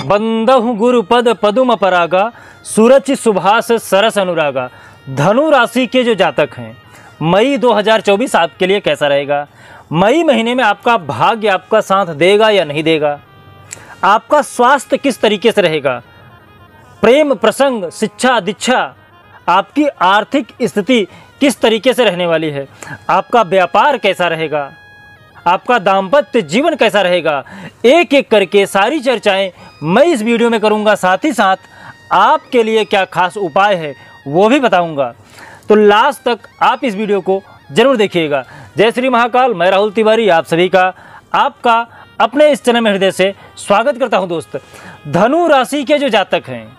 बंदहु गुरुपद पदुम परागा, सूरज सुभाष सरस अनुरागा। धनु राशि के जो जातक हैं, मई 2024 आपके लिए कैसा रहेगा? मई महीने में आपका भाग्य आपका साथ देगा या नहीं देगा? आपका स्वास्थ्य किस तरीके से रहेगा? प्रेम प्रसंग, शिक्षा दीक्षा, आपकी आर्थिक स्थिति किस तरीके से रहने वाली है? आपका व्यापार कैसा रहेगा? आपका दाम्पत्य जीवन कैसा रहेगा? एक एक करके सारी चर्चाएं मैं इस वीडियो में करूंगा। साथ ही साथ आपके लिए क्या खास उपाय है वो भी बताऊंगा। तो लास्ट तक आप इस वीडियो को जरूर देखिएगा। जय श्री महाकाल, मैं राहुल तिवारी आप सभी का आपका अपने इस चैनल में हृदय से स्वागत करता हूं। दोस्त, धनु राशि के जो जातक हैं,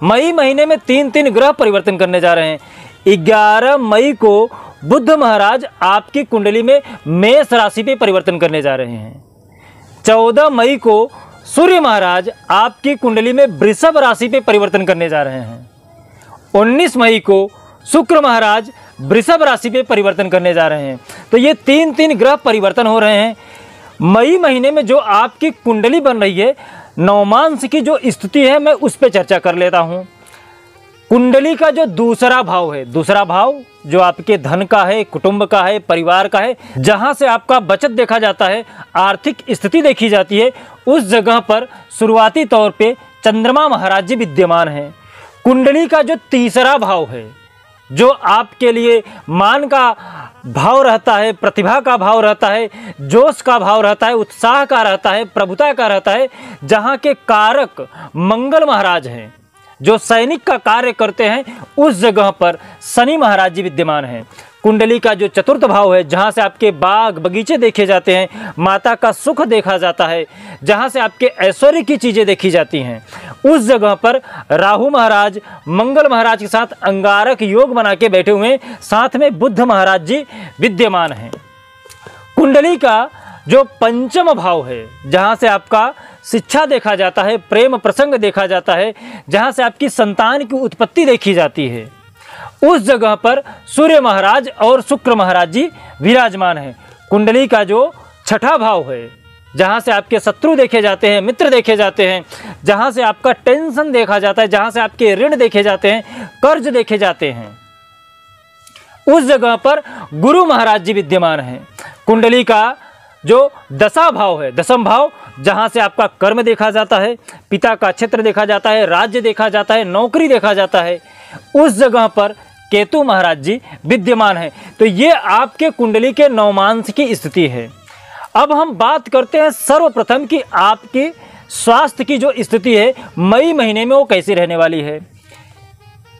मई महीने में तीन ग्रह परिवर्तन करने जा रहे हैं। 11 मई को बुध महाराज आपकी कुंडली में मेष राशि पे परिवर्तन करने जा रहे हैं। 14 मई को सूर्य महाराज आपकी कुंडली में वृषभ राशि पे परिवर्तन करने जा रहे हैं। 19 मई को शुक्र महाराज वृषभ राशि पे परिवर्तन करने जा रहे हैं। तो ये तीन ग्रह परिवर्तन हो रहे हैं। मई महीने में जो आपकी कुंडली बन रही है, नवमांश की जो स्थिति है, मैं उस पर चर्चा कर लेता हूं। कुंडली का जो दूसरा भाव है, दूसरा भाव जो आपके धन का है, कुटुंब का है, परिवार का है, जहां से आपका बचत देखा जाता है, आर्थिक स्थिति देखी जाती है, उस जगह पर शुरुआती तौर पे चंद्रमा महाराज जी विद्यमान हैं। कुंडली का जो तीसरा भाव है, जो आपके लिए मान का भाव रहता है, प्रतिभा का भाव रहता है, जोश का भाव रहता है, उत्साह का रहता है, प्रभुता का रहता है, जहां के कारक मंगल महाराज हैं, जो सैनिक का कार्य करते हैं, उस जगह पर शनि महाराज जी विद्यमान हैं। कुंडली का जो चतुर्थ भाव है, जहां से आपके बाग बगीचे देखे जाते हैं, माता का सुख देखा जाता है, जहां से आपके ऐश्वर्य की चीजें देखी जाती हैं, उस जगह पर राहु महाराज मंगल महाराज के साथ अंगारक योग बना के बैठे हुए हैं। साथ में बुध महाराज जी विद्यमान हैं। कुंडली का जो पंचम भाव है, जहां से आपका शिक्षा देखा जाता है, प्रेम प्रसंग देखा जाता है, जहां से आपकी संतान की उत्पत्ति देखी जाती है, उस जगह पर सूर्य महाराज और शुक्र महाराज जी विराजमान हैं। कुंडली का जो छठा भाव है, जहां से आपके शत्रु देखे जाते हैं, मित्र देखे जाते हैं, जहां से आपका टेंशन देखा जाता है, जहां से आपके ऋण देखे जाते हैं, कर्ज देखे जाते हैं, उस जगह पर गुरु महाराज जी विद्यमान हैं। कुंडली का जो दशा भाव है, दशम भाव, जहां से आपका कर्म देखा जाता है, पिता का क्षेत्र देखा जाता है, राज्य देखा जाता है, नौकरी देखा जाता है, उस जगह पर केतु महाराज जी विद्यमान हैं। तो ये आपके कुंडली के नवमांश की स्थिति है। अब हम बात करते हैं सर्वप्रथम कि आपके स्वास्थ्य की जो स्थिति है, मई महीने में वो कैसी रहने वाली है।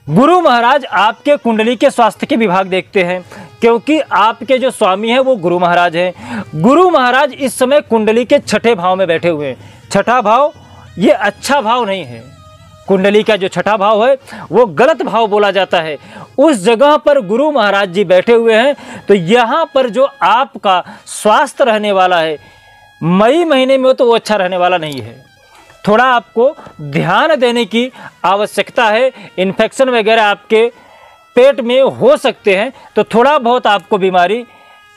गुरु महाराज आपके कुंडली के स्वास्थ्य के विभाग देखते हैं, क्योंकि आपके जो स्वामी हैं वो गुरु महाराज हैं। गुरु महाराज इस समय कुंडली के छठे भाव में बैठे हुए हैं। छठा भाव ये अच्छा भाव नहीं है। कुंडली का जो छठा भाव है वो गलत भाव बोला जाता है। उस जगह पर गुरु महाराज जी बैठे हुए हैं। तो यहाँ पर जो आपका स्वास्थ्य रहने वाला है मई महीने में, तो वो अच्छा रहने वाला नहीं है। थोड़ा आपको ध्यान देने की आवश्यकता है। इन्फेक्शन वगैरह आपके पेट में हो सकते हैं, तो थोड़ा बहुत आपको बीमारी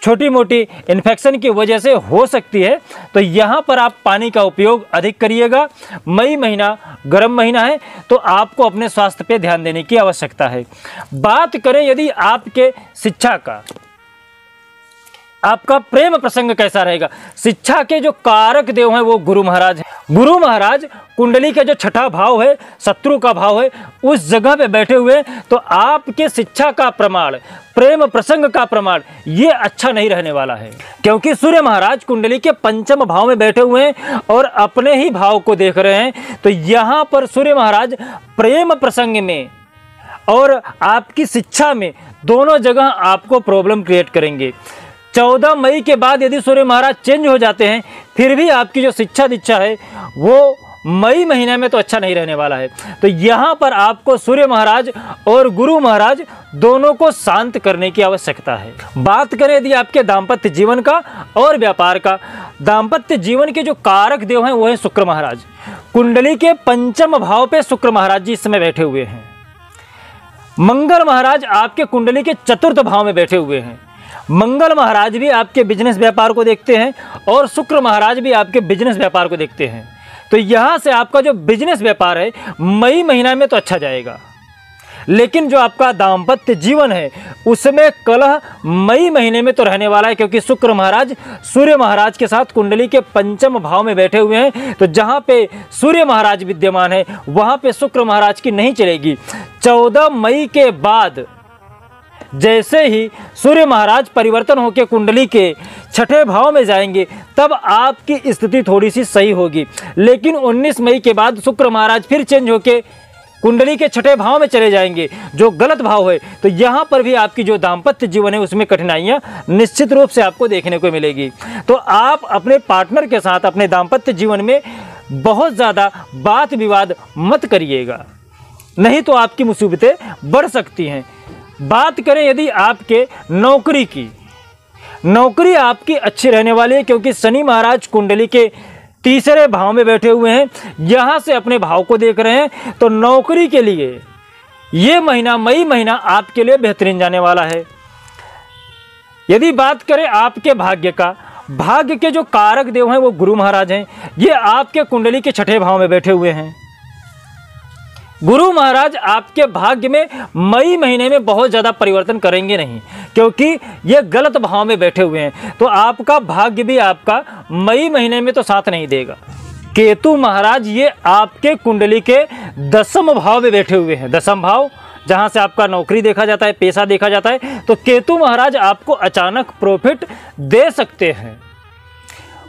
छोटी मोटी इन्फेक्शन की वजह से हो सकती है। तो यहाँ पर आप पानी का उपयोग अधिक करिएगा। मई महीना गर्म महीना है, तो आपको अपने स्वास्थ्य पे ध्यान देने की आवश्यकता है। बात करें यदि आपके शिक्षा का, आपका प्रेम प्रसंग कैसा रहेगा। शिक्षा के जो कारक देव हैं वो गुरु महाराज हैं। गुरु महाराज कुंडली का जो छठा भाव है, शत्रु का भाव है, उस जगह पे बैठे हुए, तो आपके शिक्षा का प्रमाण, प्रेम प्रसंग का प्रमाण ये अच्छा नहीं रहने वाला है। क्योंकि सूर्य महाराज कुंडली के पंचम भाव में बैठे हुए हैं और अपने ही भाव को देख रहे हैं। तो यहाँ पर सूर्य महाराज प्रेम प्रसंग में और आपकी शिक्षा में दोनों जगह आपको प्रॉब्लम क्रिएट करेंगे। 14 मई के बाद यदि सूर्य महाराज चेंज हो जाते हैं, फिर भी आपकी जो शिक्षा दीक्षा है वो मई महीने में तो अच्छा नहीं रहने वाला है। तो यहाँ पर आपको सूर्य महाराज और गुरु महाराज दोनों को शांत करने की आवश्यकता है। बात करें यदि आपके दाम्पत्य जीवन का और व्यापार का, दाम्पत्य जीवन के जो कारक देव हैं वो हैं शुक्र महाराज। कुंडली के पंचम भाव पे शुक्र महाराज जी इस समय बैठे हुए हैं। मंगल महाराज आपके कुंडली के चतुर्थ भाव में बैठे हुए हैं। मंगल महाराज भी आपके बिजनेस व्यापार को देखते हैं और शुक्र महाराज भी आपके बिजनेस व्यापार को देखते हैं। तो यहाँ से आपका जो बिजनेस व्यापार है मई महीना में तो अच्छा जाएगा, लेकिन जो आपका दाम्पत्य जीवन है उसमें कलह मई महीने में तो रहने वाला है, क्योंकि शुक्र महाराज सूर्य महाराज के साथ कुंडली के पंचम भाव में बैठे हुए हैं। तो जहाँ पे सूर्य महाराज विद्यमान है वहाँ पे शुक्र महाराज की नहीं चलेगी। 14 मई के बाद जैसे ही सूर्य महाराज परिवर्तन होकर कुंडली के छठे भाव में जाएंगे तब आपकी स्थिति थोड़ी सी सही होगी, लेकिन 19 मई के बाद शुक्र महाराज फिर चेंज होकर कुंडली के छठे भाव में चले जाएंगे जो गलत भाव है। तो यहाँ पर भी आपकी जो दाम्पत्य जीवन है उसमें कठिनाइयाँ निश्चित रूप से आपको देखने को मिलेगी। तो आप अपने पार्टनर के साथ अपने दाम्पत्य जीवन में बहुत ज़्यादा बात विवाद मत करिएगा, नहीं तो आपकी मुसीबतें बढ़ सकती हैं। बात करें यदि आपके नौकरी की, नौकरी आपकी अच्छी रहने वाली है, क्योंकि शनि महाराज कुंडली के तीसरे भाव में बैठे हुए हैं, यहाँ से अपने भाव को देख रहे हैं। तो नौकरी के लिए ये महीना मई महीना आपके लिए बेहतरीन जाने वाला है। यदि बात करें आपके भाग्य का, भाग्य के जो कारक देव हैं वो गुरु महाराज हैं, ये आपके कुंडली के छठे भाव में बैठे हुए हैं। गुरु महाराज आपके भाग्य में मई महीने में बहुत ज़्यादा परिवर्तन करेंगे नहीं, क्योंकि ये गलत भाव में बैठे हुए हैं। तो आपका भाग्य भी आपका मई महीने में तो साथ नहीं देगा। केतु महाराज ये आपके कुंडली के 10वें भाव में बैठे हुए हैं। 10वां भाव जहाँ से आपका नौकरी देखा जाता है, पैसा देखा जाता है, तो केतु महाराज आपको अचानक प्रॉफिट दे सकते हैं।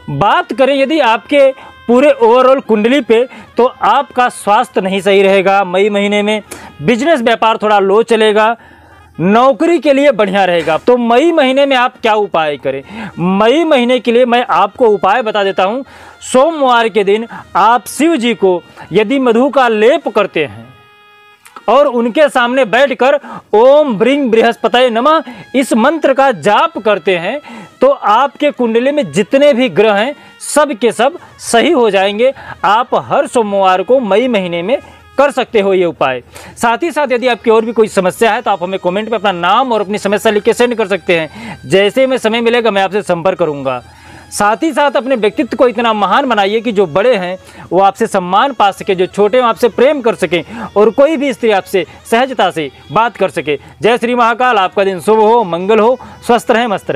बात करें यदि आपके पूरे ओवरऑल कुंडली पे, तो आपका स्वास्थ्य नहीं सही रहेगा मई महीने में, बिजनेस व्यापार थोड़ा लो चलेगा, नौकरी के लिए बढ़िया रहेगा। तो मई महीने में आप क्या उपाय करें? मई महीने के लिए मैं आपको उपाय बता देता हूँ। सोमवार के दिन आप शिव जी को यदि मधु का लेप करते हैं और उनके सामने बैठकर ओम ब्रींग बृहस्पतये नमः इस मंत्र का जाप करते हैं, तो आपके कुंडली में जितने भी ग्रह हैं सब के सब सही हो जाएंगे। आप हर सोमवार को मई महीने में कर सकते हो ये उपाय। साथ ही साथ यदि आपकी और भी कोई समस्या है तो आप हमें कमेंट में अपना नाम और अपनी समस्या लिख के सेंड कर सकते हैं। जैसे में समय मिलेगा मैं आपसे संपर्क करूंगा। साथ ही साथ अपने व्यक्तित्व को इतना महान बनाइए कि जो बड़े हैं वो आपसे सम्मान पा सके, जो छोटे हैं आपसे प्रेम कर सकें और कोई भी स्त्री आपसे सहजता से बात कर सके। जय श्री महाकाल। आपका दिन शुभ हो, मंगल हो, स्वस्थ रहें, मस्त रहें।